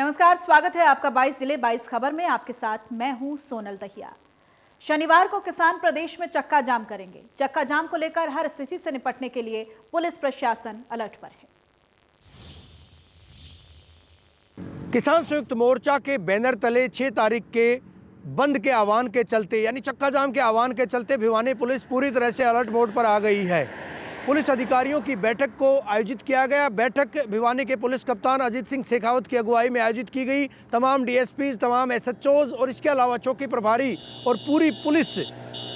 नमस्कार, स्वागत है आपका 22 जिले 22 खबर में। आपके साथ मैं हूं सोनल दहिया। शनिवार को किसान प्रदेश में चक्का जाम करेंगे। चक्का जाम को लेकर हर स्थिति से निपटने के लिए पुलिस प्रशासन अलर्ट पर है। किसान संयुक्त मोर्चा के बैनर तले 6 तारीख के बंद के आह्वान के चलते यानी चक्का जाम के आह्वान के चलते भिवानी पुलिस पूरी तरह से अलर्ट मोड पर आ गई है। पुलिस अधिकारियों की बैठक को आयोजित किया गया। बैठक भिवानी के पुलिस कप्तान अजीत सिंह शेखावत की अगुवाई में आयोजित की गई। तमाम डीएसपीज, तमाम एसएचओज और इसके अलावा चौकी प्रभारी और पूरी पुलिस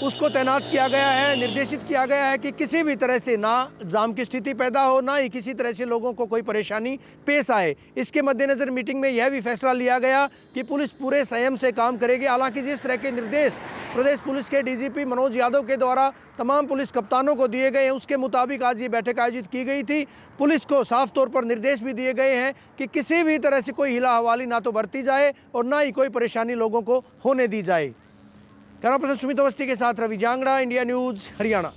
उसको तैनात किया गया है। निर्देशित किया गया है कि किसी भी तरह से ना जाम की स्थिति पैदा हो, ना ही किसी तरह से लोगों को कोई परेशानी पेश आए। इसके मद्देनज़र मीटिंग में यह भी फैसला लिया गया कि पुलिस पूरे संयम से काम करेगी। हालांकि जिस तरह के निर्देश प्रदेश पुलिस के डीजीपी मनोज यादव के द्वारा तमाम पुलिस कप्तानों को दिए गए हैं, उसके मुताबिक आज ये बैठक आयोजित की गई थी। पुलिस को साफ तौर पर निर्देश भी दिए गए हैं कि किसी भी तरह से कोई हिला हवाली ना तो बरती जाए और ना ही कोई परेशानी लोगों को होने दी जाए। कैमरा पर्सन सुमित अवस्थी के साथ रवि जांगड़ा, इंडिया न्यूज, हरियाणा।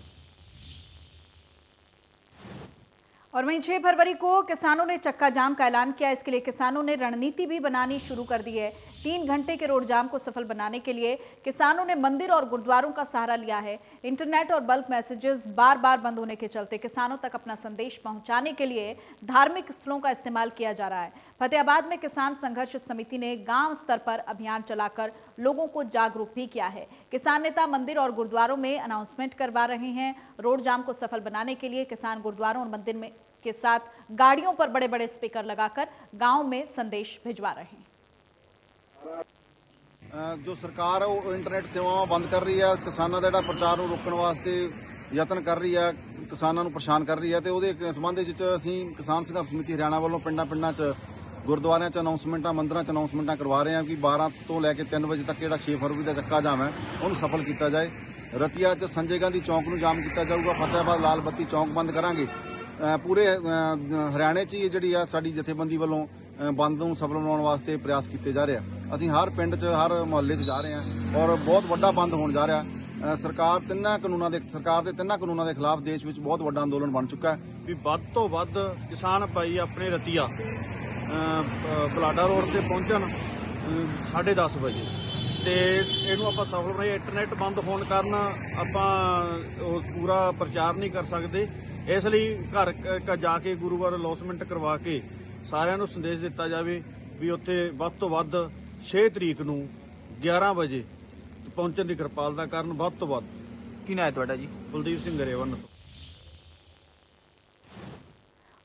और वहीं 6 फरवरी को किसानों ने चक्का जाम का ऐलान किया। इसके लिए किसानों ने रणनीति भी बनानी शुरू कर दी है। 3 घंटे के रोड जाम को सफल बनाने के लिए किसानों ने मंदिर और गुरुद्वारों का सहारा लिया है। इंटरनेट और बल्क मैसेजेस बार बार बंद होने के चलते किसानों तक अपना संदेश पहुंचाने के लिए धार्मिक स्थलों का इस्तेमाल किया जा रहा है। फतेहाबाद में किसान संघर्ष समिति ने गांव स्तर पर अभियान चलाकर लोगों को जागरूक भी किया है। किसान नेता मंदिर और गुरुद्वारों में अनाउंसमेंट करवा रहे हैं। रोड जाम को सफल बनाने के लिए किसान गुरुद्वारों और मंदिर में के साथ गाड़ियों पर बड़े बड़े स्पीकर लगाकर गांव में संदेश भिजवा रहे हैं। जो सरकार वो इंटरनेट सेवावां बंद कर रही है, किसानों का प्रचार ਨੂੰ रोकने वास्ते यत्न कर रही है, किसानों ਨੂੰ परेशान कर रही है। तो ਉਹਦੇ ਸੰਬੰਧ ਵਿੱਚ ਅਸੀਂ किसान संघर्ष समिति हरियाणा ਵੱਲੋਂ ਪਿੰਡਾਂ 'ਚ ਗੁਰਦੁਆਰਿਆਂ 'ਚ ਅਨਾਉਂਸਮੈਂਟਾਂ, ਮੰਦਰਾਂ 'ਚ ਅਨਾਉਂਸਮੈਂਟਾਂ ਕਰਵਾ ਰਹੇ ਹਾਂ ਕਿ 12 ਤੋਂ ਲੈ ਕੇ 3 ਵਜੇ ਤੱਕ ਜਿਹੜਾ 6 ਫਰਵਰੀ ਦਾ ਚੱਕਾ ਜਾਮ ਹੈ ਉਹਨੂੰ ਸਫਲ ਕੀਤਾ ਜਾਏ। ਰਤੀਆ 'ਚ ਸੰਜੇ ਗਾਂਧੀ ਚੌਂਕ ਨੂੰ ਜਾਮ ਕੀਤਾ ਜਾਊਗਾ। ਫਤਿਹਾਬਾਦ ਲਾਲ ਬੱਤੀ ਚੌਂਕ ਬੰਦ ਕਰਾਂਗੇ। पूरे हरियाणे 'ਚ ही ਜਿਹੜੀ ਆ ਸਾਡੀ ਜਥੇਬੰਦੀ ਵੱਲੋਂ ਬੰਦ ਨੂੰ ਸਫਲ ਬਣਾਉਣ ਵਾਸਤੇ ਪ੍ਰयास ਕੀਤੇ ਜਾ ਰਹੇ ਆ। ਅਸੀਂ ਹਰ ਪਿੰਡ 'ਚ, ਹਰ ਮੁਹੱਲੇ 'ਚ ਜਾ ਰਹੇ ਹਾਂ ਔਰ ਬਹੁਤ ਵੱਡਾ ਬੰਦ ਹੋਣ ਜਾ ਰਿਹਾ। ਸਰਕਾਰ ਦੇ ਤਿੰਨਾਂ ਕਾਨੂੰਨਾਂ ਦੇ ਖਿਲਾਫ ਦੇਸ਼ ਵਿੱਚ ਬਹੁਤ ਵੱਡਾ ਅੰਦੋਲਨ ਬਣ ਚੁੱਕਾ ਹੈ। ਵੀ ਵੱਧ ਤੋਂ ਵੱਧ ਕਿਸਾਨ ਭਾਈ ਆਪਣੇ ਰਤੀਆ ਬਲਾਡਾ ਰੋਡ ਤੇ ਪਹੁੰਚਣ 10:30 ਵਜੇ ਤੇ ਇਹਨੂੰ ਆਪਾਂ ਸਫਲ ਬਣਾਈਏ। ਇੰਟਰਨੈਟ ਬੰਦ ਹੋਣ ਕਾਰਨ ਆਪਾਂ ਪੂਰਾ ਪ੍ਰਚਾਰ ਨਹੀਂ ਕਰ ਸਕਦੇ। ਇਸ ਲਈ ਘਰ ਜਾ ਕੇ ਗੁਰੂਵਾਰ ਅਨਾਉਂਸਮੈਂਟ ਕਰਵਾ ਕੇ ਸਾਰਿਆਂ ਨੂੰ ਸੰਦੇਸ਼ ਦਿੱਤਾ ਜਾਵੇ ਵੀ ਉੱਥੇ ਵੱਧ ਤੋਂ ਵੱਧ 6 ਤਰੀਕ ਨੂੰ 11 ਵਜੇ ਪਹੁੰਚਣ ਦੀ ਕਿਰਪਾਲਤਾ ਕਰਨ। ਵੱਧ ਤੋਂ ਵੱਧ। ਕੀ ਨਾਂ ਹੈ ਤੁਹਾਡਾ ਜੀ? ਕੁਲਦੀਪ ਸਿੰਘ ਗਰੇਵਾਲ।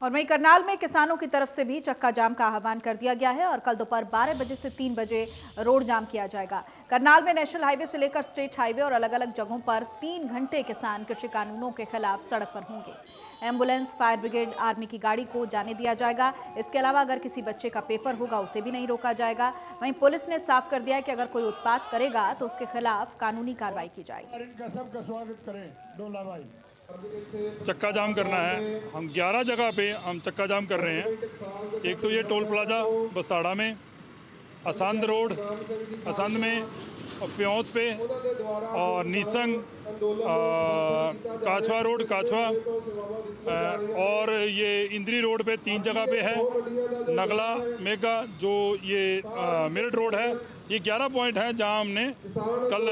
और वहीं करनाल में किसानों की तरफ से भी चक्का जाम का आह्वान कर दिया गया है और कल दोपहर 12 बजे से 3 बजे रोड जाम किया जाएगा। करनाल में नेशनल हाईवे से लेकर स्टेट हाईवे और अलग अलग जगहों पर 3 घंटे किसान कृषि कानूनों के खिलाफ सड़क पर होंगे। एम्बुलेंस, फायर ब्रिगेड, आर्मी की गाड़ी को जाने दिया जाएगा। इसके अलावा अगर किसी बच्चे का पेपर होगा उसे भी नहीं रोका जाएगा। वहीं पुलिस ने साफ कर दिया है कि अगर कोई उत्पात करेगा तो उसके खिलाफ कानूनी कार्रवाई की जाएगी। सबका स्वागत करें। डोला भाई चक्का जाम करना है। हम 11 जगह पे हम चक्का जाम कर रहे हैं। एक तो ये टोल प्लाजा बस्ताड़ा में, असंध रोड असंध में, और प्योंत पे और नीसंग, काछवा रोड काछवा, और ये इंद्री रोड पे 3 जगह पे है। नगला मेगा जो ये मेरठ रोड है। ये 11 पॉइंट हैं जहां हमने कल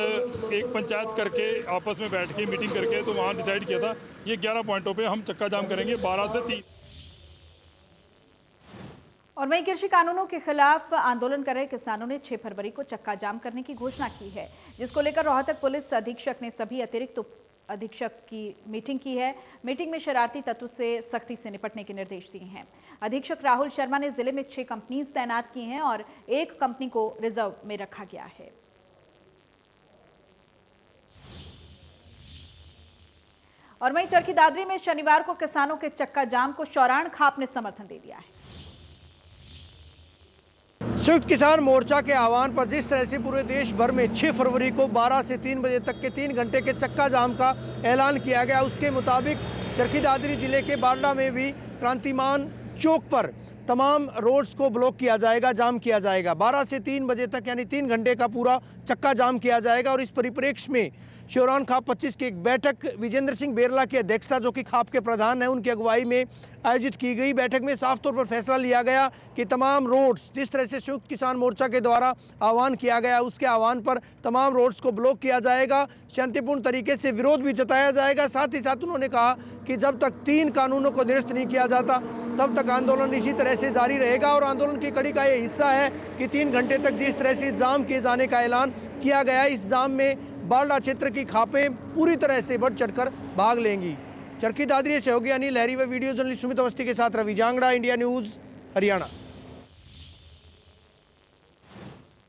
एक पंचायत करके आपस में बैठ के मीटिंग करके तो वहां डिसाइड किया था ये 11 पॉइंटों पे हम चक्का जाम करेंगे 12 से 3। और वहीं कृषि कानूनों के खिलाफ आंदोलन कर रहे किसानों ने 6 फरवरी को चक्का जाम करने की घोषणा की है, जिसको लेकर रोहतक पुलिस अधीक्षक ने सभी अतिरिक्त अधीक्षक की मीटिंग की है। मीटिंग में शरारती तत्व से सख्ती से निपटने के निर्देश दिए हैं। अधीक्षक राहुल शर्मा ने जिले में 6 कंपनीज तैनात की हैं और 1 कंपनी को रिजर्व में रखा गया है। और वहीं चरखी दादरी में शनिवार को किसानों के चक्का जाम को शौराण खाप ने समर्थन दे दिया है। संयुक्त किसान मोर्चा के आह्वान पर जिस तरह से पूरे देश भर में 6 फरवरी को 12 से 3 बजे तक के 3 घंटे के चक्का जाम का ऐलान किया गया, उसके मुताबिक चरखी दादरी जिले के बारडा में भी क्रांतिमान चौक पर तमाम रोड्स को ब्लॉक किया जाएगा, जाम किया जाएगा। 12 से 3 बजे तक यानी 3 घंटे का पूरा चक्का जाम किया जाएगा। और इस परिप्रेक्ष्य में शिवरान खाप 25 की एक बैठक विजेंद्र सिंह बेरला की अध्यक्षता, जो कि खाप के प्रधान हैं, उनकी अगुवाई में आयोजित की गई। बैठक में साफ तौर पर फैसला लिया गया कि तमाम रोड्स, जिस तरह से संयुक्त किसान मोर्चा के द्वारा आह्वान किया गया, उसके आह्वान पर तमाम रोड्स को ब्लॉक किया जाएगा, शांतिपूर्ण तरीके से विरोध भी जताया जाएगा। साथ ही साथ उन्होंने कहा कि जब तक 3 कानूनों को निरस्त नहीं किया जाता तब तक आंदोलन इसी तरह से जारी रहेगा। और आंदोलन की कड़ी का ये हिस्सा है कि 3 घंटे तक जिस तरह से जाम किए जाने का ऐलान किया गया है, इस जाम में बारडा क्षेत्र की खापें पूरी तरह से बढ़ चढ़कर भाग लेंगी। चरखी दादरी से होगी अनिल लहरी व वीडियो जर्नलिस्ट सुमित अवस्थी के साथ रवि जांगड़ा, इंडिया न्यूज़, हरियाणा।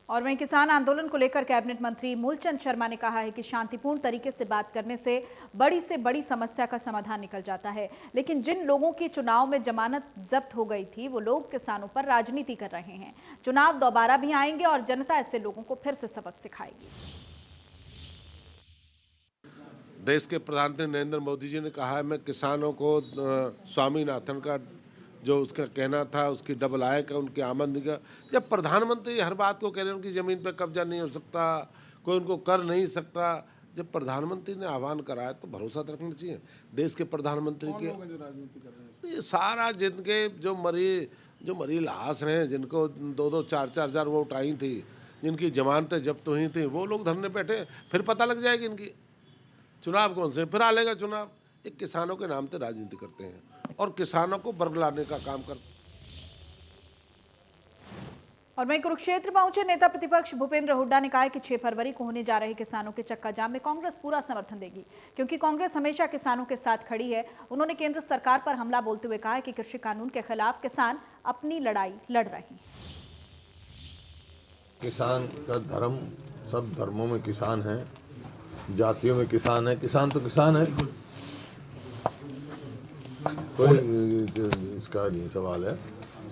और वहीं किसान आंदोलन को लेकर कैबिनेट मंत्री मूलचंद शर्मा ने कहा है कि शांतिपूर्ण तरीके से बात करने से बड़ी समस्या का समाधान निकल जाता है, लेकिन जिन लोगों की चुनाव में जमानत जब्त हो गई थी वो लोग किसानों पर राजनीति कर रहे हैं। चुनाव दोबारा भी आएंगे और जनता ऐसे लोगों को फिर से सबक सिखाएगी। देश के प्रधानमंत्री नरेंद्र मोदी जी ने कहा है, मैं किसानों को स्वामीनाथन का जो उसका कहना था उसकी डबल आय का, उनकी आमदनी का, जब प्रधानमंत्री हर बात को कह रहे हैं उनकी ज़मीन पर कब्जा नहीं हो सकता, कोई उनको कर नहीं सकता, जब प्रधानमंत्री ने आह्वान कराया तो भरोसा तो रखना चाहिए देश के प्रधानमंत्री के। ये सारा जिनके जो मरी लाश हैं, जिनको 2-2, 4-4 हज़ार वोट आई थी, जिनकी जमानतें जब्त हुई थी, वो लोग धरने बैठे, फिर पता लग जाएगी इनकी। चुनाव कौन से, फिर आ लेगा चुनाव। एक किसानों के नाम पे राजनीति करते हैं और किसानों को बरगलाने का काम करते हैं। और वहीं कुरुक्षेत्र पहुंचे नेता प्रतिपक्ष भूपेंद्र हुड्डा ने कहा है कि 6 फरवरी को होने जा रहे किसानों के चक्का जाम में कांग्रेस पूरा समर्थन देगी, क्योंकि कांग्रेस हमेशा किसानों के साथ खड़ी है। उन्होंने केंद्र सरकार पर हमला बोलते हुए कहा है कि कृषि कानून के खिलाफ किसान अपनी लड़ाई लड़ रहे हैं। किसान का धर्म, सब धर्मों में किसान है, जातियों में किसान है, किसान तो किसान है, कोई इसका नहीं सवाल है।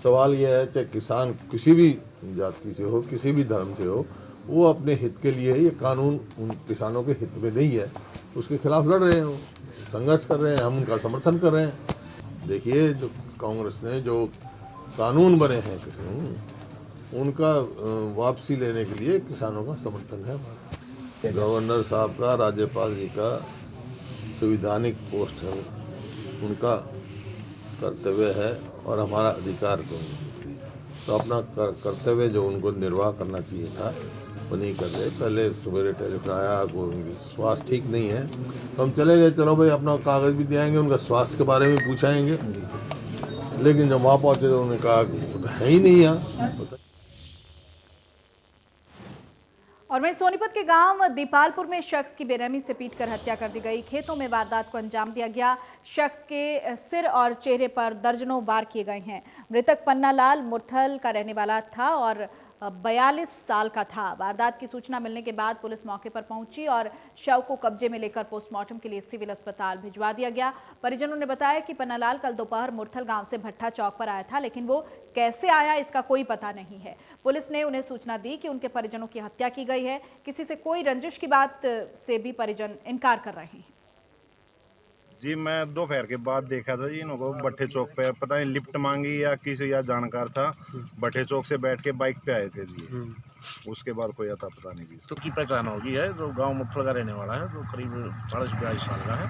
सवाल यह है चाहे किसान किसी भी जाति से हो, किसी भी धर्म से हो, वो अपने हित के लिए, ये कानून उन किसानों के हित में नहीं है, उसके खिलाफ लड़ रहे हैं, वो संघर्ष कर रहे हैं, हम उनका समर्थन कर रहे हैं। देखिए, जो कांग्रेस ने जो कानून बने हैं उनका वापसी लेने के लिए किसानों का समर्थन है। गवर्नर साहब का, राज्यपाल जी का संवैधानिक पोस्ट है, उनका कर्तव्य है और हमारा अधिकार तो अपना कर्तव्य जो उनको निर्वाह करना चाहिए था वो नहीं कर रहे। पहले सवेरे टेलीफोन आया, उनकी स्वास्थ्य ठीक नहीं है, तो हम चले गए, चलो भाई अपना कागज़ भी दिखाएंगे, उनका स्वास्थ्य के बारे में पूछाएंगे, लेकिन जब वहाँ पहुँचे तो उन्होंने कहा कि है ही नहीं यहाँ। और वहीं सोनीपत के गांव दीपालपुर में शख्स की बेरहमी से पीटकर हत्या कर दी गई। खेतों में वारदात को अंजाम दिया गया। शख्स के सिर और चेहरे पर दर्जनों वार किए गए हैं। मृतक पन्ना लाल मुरथल का रहने वाला था और 42 साल का था। वारदात की सूचना मिलने के बाद पुलिस मौके पर पहुंची और शव को कब्जे में लेकर पोस्टमार्टम के लिए सिविल अस्पताल भिजवा दिया गया। परिजनों ने बताया कि पन्नालाल कल दोपहर मुरथल गांव से भट्टा चौक पर आया था, लेकिन वो कैसे आया इसका कोई पता नहीं है। पुलिस ने उन्हें सूचना दी कि उनके परिजनों की हत्या की गई है। किसी से कोई रंजिश की बात से भी परिजन इनकार कर रहे हैं। जी, मैं दोपहर के बाद देखा था जी इनको भट्टे चौक पे, पता नहीं लिफ्ट मांगी या किसी या जानकार था, भट्टे चौक से बैठ के बाइक पे आए थे जी। उसके बाद कोई आता पता नहीं जी। तो की पहचान होगी है जो गांव मुरथल का रहने वाला है, जो करीब 40-42 साल का है।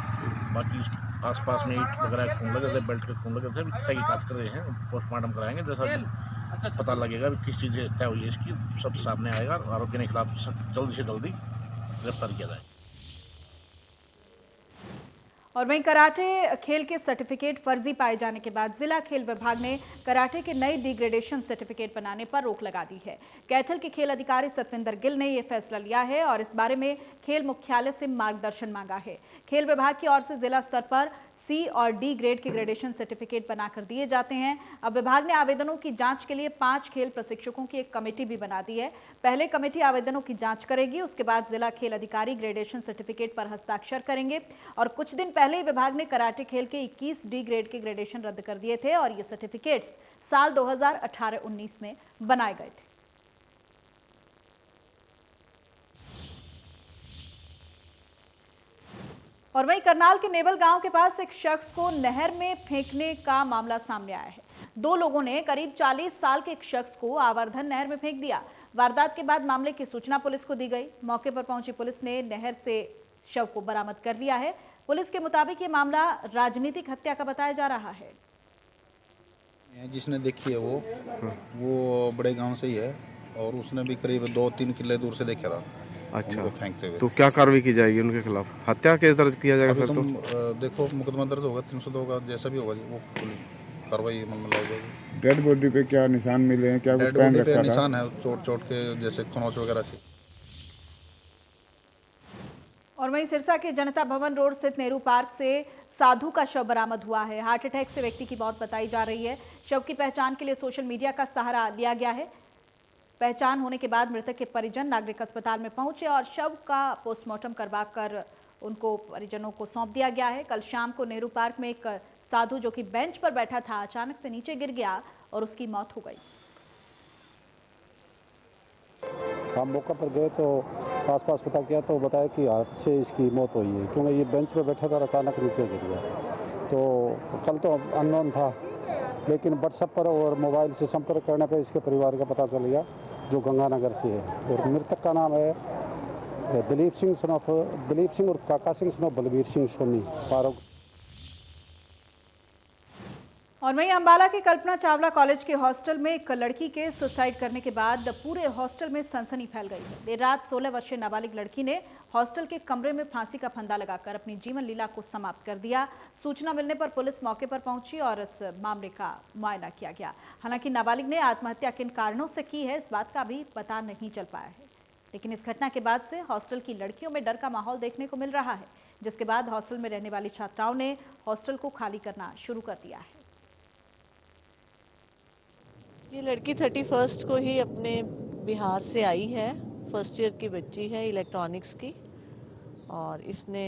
बाकी आसपास में ईंट वगैरह खून लगे थे, बेल्ट के खून लगे थे। तहकीकात कर रहे हैं, पोस्टमार्टम कराएंगे, जैसा पता लगेगा किस चीज़ तय हुई है इसकी सब सामने आएगा। आरोपी के खिलाफ जल्दी से जल्दी गिरफ्तार किया जाए। और वहीं कराटे खेल के सर्टिफिकेट फर्जी पाए जाने के बाद जिला खेल विभाग ने कराटे के नए डिग्रेडेशन सर्टिफिकेट बनाने पर रोक लगा दी है। कैथल के खेल अधिकारी सतविंदर गिल ने यह फैसला लिया है और इस बारे में खेल मुख्यालय से मार्गदर्शन मांगा है। खेल विभाग की ओर से जिला स्तर पर C और D ग्रेड के ग्रेडेशन सर्टिफिकेट बनाकर दिए जाते हैं। अब विभाग ने आवेदनों की जांच के लिए 5 खेल प्रशिक्षकों की एक कमेटी भी बना दी है। पहले कमेटी आवेदनों की जांच करेगी, उसके बाद जिला खेल अधिकारी ग्रेडेशन सर्टिफिकेट पर हस्ताक्षर करेंगे। और कुछ दिन पहले विभाग ने कराटे खेल के 21 D ग्रेड के ग्रेडेशन रद्द कर दिए थे और ये सर्टिफिकेट्स साल 2018-19 में बनाए गए थे। और वहीं करनाल के नेवल गांव के पास एक शख्स को नहर में फेंकने का मामला सामने आया है। 2 लोगों ने करीब 40 साल के एक शख्स को आवर्धन नहर में फेंक दिया। वारदात के बाद मामले की सूचना पुलिस को दी गई। मौके पर पहुंची पुलिस ने नहर से शव को बरामद कर लिया है। पुलिस के मुताबिक ये मामला राजनीतिक हत्या का बताया जा रहा है। जिसने देखी है वो बड़े गांव से ही है और उसने भी करीब 2-3 किले दूर से देखा था। अच्छा, फेंकते हुए। तो क्या कार्रवाई की जाएगी उनके खिलाफ? हत्या केस दर्ज किया जाएगा फिर? तुम देखो, मुकदमा दर्ज होगा 302 का, जैसा भी होगा वो कार्रवाई अमल में लाई जाएगी। डेड बॉडी पे क्या निशान मिले हैं? क्या कुछ पहन रखा था? निशान है चोट के, जैसे खरोंच वगैरह से। और वहीं सिरसा के जनता भवन रोड स्थित नेहरू पार्क से साधु का शव बरामद हुआ है। हार्ट अटैक से व्यक्ति की मौत बताई जा रही है। शव की पहचान के लिए सोशल मीडिया का सहारा लिया गया है। पहचान होने के बाद मृतक के परिजन नागरिक अस्पताल में पहुंचे और शव का पोस्टमार्टम करवाकर उनको परिजनों को सौंप दिया गया है। कल शाम को नेहरू पार्क में एक साधु जो कि बेंच पर बैठा था अचानक से नीचे गिर गया और उसकी मौत हो गई। हम मौका पर गए तो आसपास पता किया तो बताया कि हार्ट से इसकी मौत हुई है, क्योंकि ये बेंच पर बैठा था और अचानक नीचे गिर गया। तो कल तो अननोन था, लेकिन व्हाट्सएप पर और मोबाइल से संपर्क करने पर इसके परिवार का पता चल गया, जो गंगानगर से है। और मृतक का नाम है दिलीप सिंह और काका सिंह सनोफ बलबीर सिंह सोनी पारोग। और वहीं अंबाला के कल्पना चावला कॉलेज के हॉस्टल में एक लड़की के सुसाइड करने के बाद पूरे हॉस्टल में सनसनी फैल गई है। देर रात 16 वर्षीय नाबालिग लड़की ने हॉस्टल के कमरे में फांसी का फंदा लगाकर अपनी जीवन लीला को समाप्त कर दिया। सूचना मिलने पर पुलिस मौके पर पहुंची और इस मामले का मुआयना किया गया। हालांकि नाबालिग ने आत्महत्या किन कारणों से की है, इस बात का भी पता नहीं चल पाया है। लेकिन इस घटना के बाद से हॉस्टल की लड़कियों में डर का माहौल देखने को मिल रहा है, जिसके बाद हॉस्टल में रहने वाली छात्राओं ने हॉस्टल को खाली करना शुरू कर दिया है। ये लड़की 31 को ही अपने बिहार से आई है। फर्स्ट ईयर की बच्ची है इलेक्ट्रॉनिक्स की, और इसने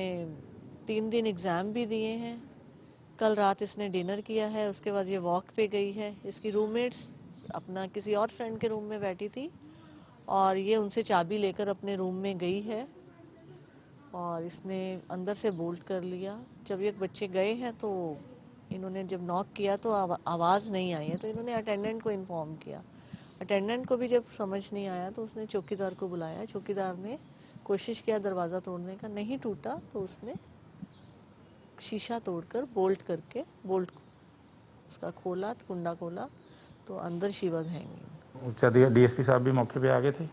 3 दिन एग्ज़ाम भी दिए हैं। कल रात इसने डिनर किया है, उसके बाद ये वॉक पे गई है। इसकी रूममेट्स अपना किसी और फ्रेंड के रूम में बैठी थी और ये उनसे चाबी लेकर अपने रूम में गई है और इसने अंदर से बोल्ट कर लिया। जब ये बच्चे गए हैं तो इन्होंने जब नॉक किया तो आवाज़ नहीं आई है, तो इन्होंने अटेंडेंट को इन्फॉर्म किया। अटेंडेंट को भी जब समझ नहीं आया तो उसने चौकीदार को बुलाया। चौकीदार ने कोशिश किया दरवाज़ा तोड़ने का, नहीं टूटा तो उसने शीशा तोड़कर बोल्ट करके बोल्ट उसका खोला, कुंडा खोला, तो अंदर शी वाज हैंगिंग। उच्च डीएसपी साहब भी मौके पे आ गए थे।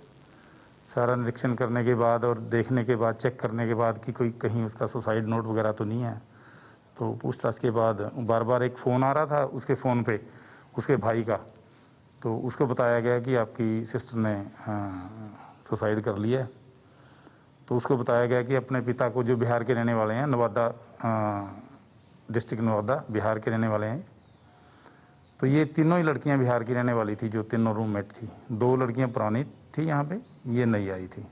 सारा निरीक्षण करने के बाद और देखने के बाद, चेक करने के बाद कि कोई कहीं उसका सुसाइड नोट वगैरह तो नहीं है। तो पूछताछ के बाद बार बार एक फ़ोन आ रहा था उसके फ़ोन पे उसके भाई का, तो उसको बताया गया कि आपकी सिस्टर ने सुसाइड कर लिया है। तो उसको बताया गया कि अपने पिता को, जो बिहार के रहने वाले हैं, नवादा डिस्ट्रिक्ट नवादा बिहार के रहने वाले हैं। तो ये तीनों ही लड़कियां बिहार की रहने वाली थी, जो तीनों रूममेट थी। 2 लड़कियां पुरानी थी यहाँ पे, ये नई आई थी।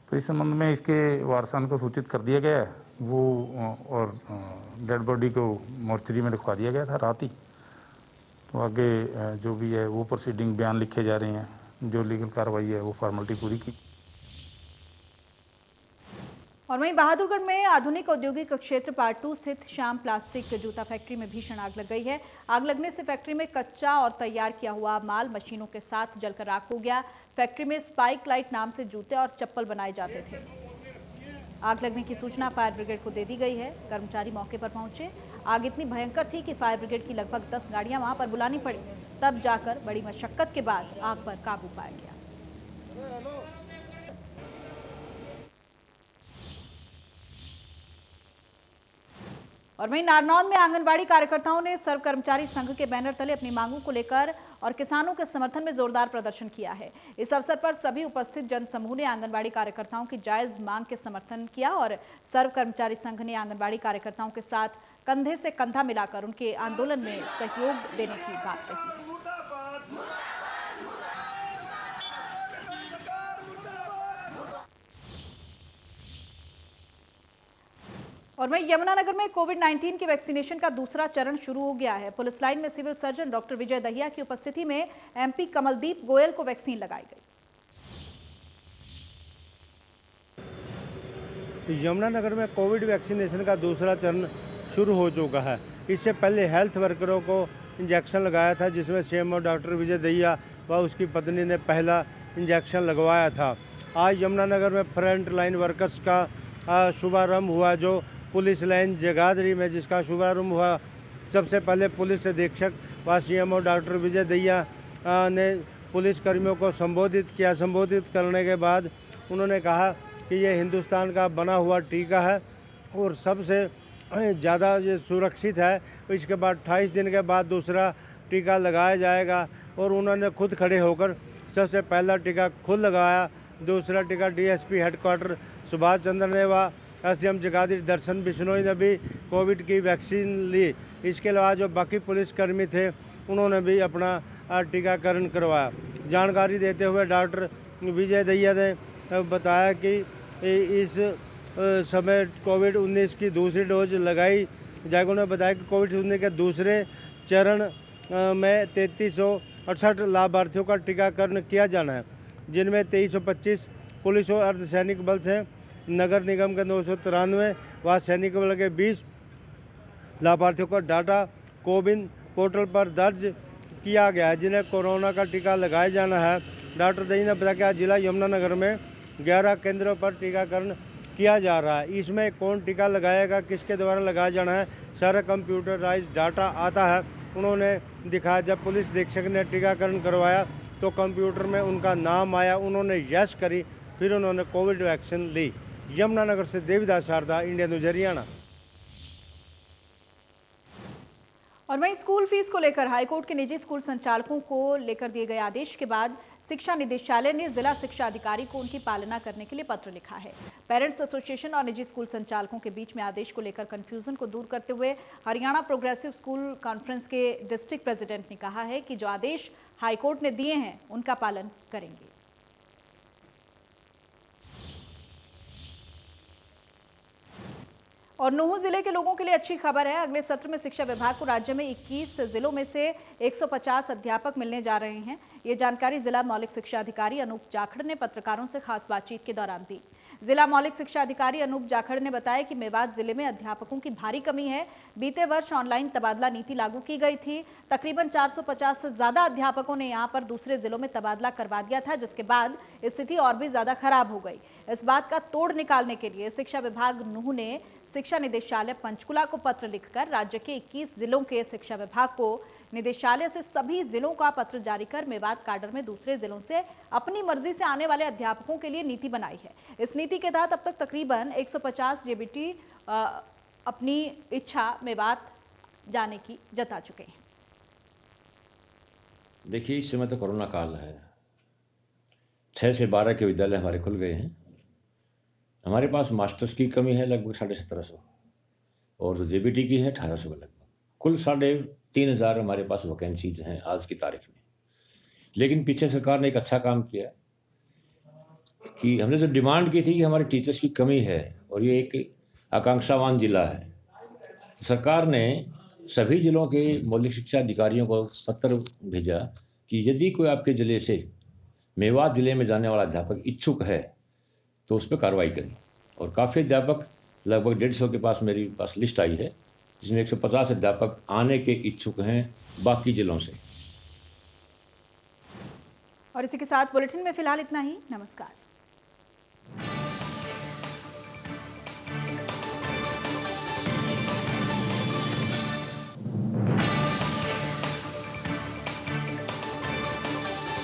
तो इस संबंध में इसके वारसान को सूचित कर दिया गया है। वो और डेड बॉडी को मोर्चरी में रखवा दिया गया था रात ही। तो आगे जो भी है वो प्रोसीडिंग, बयान लिखे जा रहे हैं, जो लीगल कार्रवाई है वो फॉर्मेलिटी पूरी की। और वहीं बहादुरगढ़ में आधुनिक औद्योगिक क्षेत्र पार्ट 2 स्थित श्याम प्लास्टिक जूता फैक्ट्री में भीषण आग लग गई है। आग लगने से फैक्ट्री में कच्चा और तैयार किया हुआ माल मशीनों के साथ जलकर राख हो गया। फैक्ट्री में स्पाइक लाइट नाम से जूते और चप्पल बनाए जाते थे। आग लगने की सूचना फायर ब्रिगेड को दे दी गई है। कर्मचारी मौके पर पहुंचे। आग इतनी भयंकर थी कि फायर ब्रिगेड की लगभग 10 गाड़ियां वहां पर बुलानी पड़ी, तब जाकर बड़ी मशक्कत के बाद आग पर काबू पाया गया। और वहीं नारनौल में आंगनबाड़ी कार्यकर्ताओं ने सर्व कर्मचारी संघ के बैनर तले अपनी मांगों को लेकर और किसानों के समर्थन में जोरदार प्रदर्शन किया है। इस अवसर पर सभी उपस्थित जनसमूह ने आंगनबाड़ी कार्यकर्ताओं की जायज मांग के समर्थन किया और सर्व कर्मचारी संघ ने आंगनबाड़ी कार्यकर्ताओं के साथ कंधे से कंधा मिलाकर उनके आंदोलन में सहयोग देने की बात कही। और वहीं यमुनानगर में कोविड-19 के वैक्सीनेशन का दूसरा चरण शुरू हो गया है। पुलिस लाइन में civil surgeon doctor Vijay Dahiya की उपस्थिति में एमपी कमलदीप गोयल को वैक्सीन लगाई गई। यमुनानगर में कोविड वैक्सीनेशन का दूसरा चरण शुरू हो चुका है। इससे पहले हेल्थ वर्करों को इंजेक्शन लगाया था, जिसमें सीएमओ डॉक्टर विजय दहिया व उसकी पत्नी ने पहला इंजेक्शन लगवाया था। आज यमुनानगर में फ्रंट लाइन वर्कर्स का शुभारंभ हुआ, जो पुलिस लाइन जगाधरी में जिसका शुभारंभ हुआ। सबसे पहले पुलिस अधीक्षक व सीएमओ डॉक्टर विजय दहिया ने पुलिस कर्मियों को संबोधित किया। संबोधित करने के बाद उन्होंने कहा कि ये हिंदुस्तान का बना हुआ टीका है और सबसे ज़्यादा ये सुरक्षित है। इसके बाद 28 दिन के बाद दूसरा टीका लगाया जाएगा और उन्होंने खुद खड़े होकर सबसे पहला टीका खुद लगाया। दूसरा टीका डीएसपी हेडक्वार्टर सुभाष चंद्र ने व एसडीएम जगाधरी दर्शन बिश्नोई ने भी कोविड की वैक्सीन ली। इसके अलावा जो बाकी पुलिसकर्मी थे उन्होंने भी अपना टीकाकरण करवाया। जानकारी देते हुए डॉक्टर विजय दहिया ने बताया कि इस समय कोविड-19 की दूसरी डोज लगाई जाएगी। उन्होंने बताया कि कोविड-19 के दूसरे चरण में 3368 लाभार्थियों का टीकाकरण किया जाना है, जिनमें 2325 पुलिस और अर्धसैनिक बल से, नगर निगम के 993 व सैनिक बल के 20 लाभार्थियों का डाटा कोविन पोर्टल पर दर्ज किया गया है, जिन्हें कोरोना का टीका लगाया जाना है। डॉक्टर दही ने बताया कि आज जिला यमुनानगर में 11 केंद्रों पर टीकाकरण किया जा रहा है। इसमें कौन टीका लगाएगा, किसके द्वारा लगाया जाना है, सारा कंप्यूटराइज डाटा आता है। उन्होंने दिखाया जब पुलिस अधीक्षक ने टीकाकरण करवाया तो कंप्यूटर में उनका नाम आया, उन्होंने यस करी, फिर उन्होंने कोविड वैक्सीन ली। यमुनानगर से देवीदास शारदा, इंडिया न्यूज हरियाणा। और वहीं स्कूल फीस को लेकर हाईकोर्ट के निजी स्कूल संचालकों को लेकर दिए गए आदेश के बाद शिक्षा निदेशालय ने जिला शिक्षा अधिकारी को उनकी पालना करने के लिए पत्र लिखा है। पेरेंट्स एसोसिएशन और निजी स्कूल संचालकों के बीच में आदेश को लेकर कंफ्यूजन को दूर करते हुए हरियाणा प्रोग्रेसिव स्कूल कॉन्फ्रेंस के डिस्ट्रिक्ट प्रेसिडेंट ने कहा है कि जो आदेश हाईकोर्ट ने दिए हैं उनका पालन करेंगे। और नूंह जिले के लोगों के लिए अच्छी खबर है। अगले सत्र में शिक्षा विभाग को राज्य में 21 जिलों में से 150 अध्यापक मिलने जा रहे हैं। ये जानकारी जिला मौलिक शिक्षा अधिकारी अनूप जाखड़ ने पत्रकारों से खास बातचीत के दौरान दी। जिला मौलिक शिक्षा अधिकारी अनूप जाखड़ ने बताया कि मेवात जिले में अध्यापकों की भारी कमी है। बीते वर्ष ऑनलाइन तबादला नीति लागू की गई थी। तकरीबन 450 से ज्यादा अध्यापकों ने यहां पर दूसरे जिलों में तबादला करवा दिया था, जिसके बाद स्थिति और भी ज्यादा खराब हो गई। इस बात का तोड़ निकालने के लिए शिक्षा विभाग नूंह ने शिक्षा निदेशालय पंचकुला को पत्र लिखकर राज्य के 21 जिलों के शिक्षा विभाग को निदेशालय से सभी जिलों का पत्र जारी कर मेवात काडर में दूसरे जिलों से अपनी मर्जी से आने वाले अध्यापकों के लिए नीति बनाई है। इस नीति के तहत अब तक तकरीबन 150 जेबीटी अपनी इच्छा मेवात जाने की जता चुके हैं। देखिए, इस समय तो कोरोना काल है। 6 से 12 के विद्यालय हमारे खुल गए हैं। हमारे पास मास्टर्स की कमी है लगभग 1750 और जो जेबीटी की है 1800 के लगभग। कुल 3500 हमारे पास वैकेंसीज हैं आज की तारीख में। लेकिन पीछे सरकार ने एक अच्छा काम किया कि हमने जो डिमांड की थी कि हमारे टीचर्स की कमी है और ये एक आकांक्षावान जिला है, तो सरकार ने सभी जिलों के मौलिक शिक्षा अधिकारियों को पत्र भेजा कि यदि कोई आपके ज़िले से मेवात ज़िले में जाने वाला अध्यापक इच्छुक है तो उस पर कार्रवाई करें। और काफ़ी अध्यापक लगभग 150 के पास मेरी पास लिस्ट आई है, जिसमें 150 अध्यापक आने के इच्छुक हैं बाकी जिलों से। और इसी के साथ बुलेटिन में फिलहाल इतना ही। नमस्कार।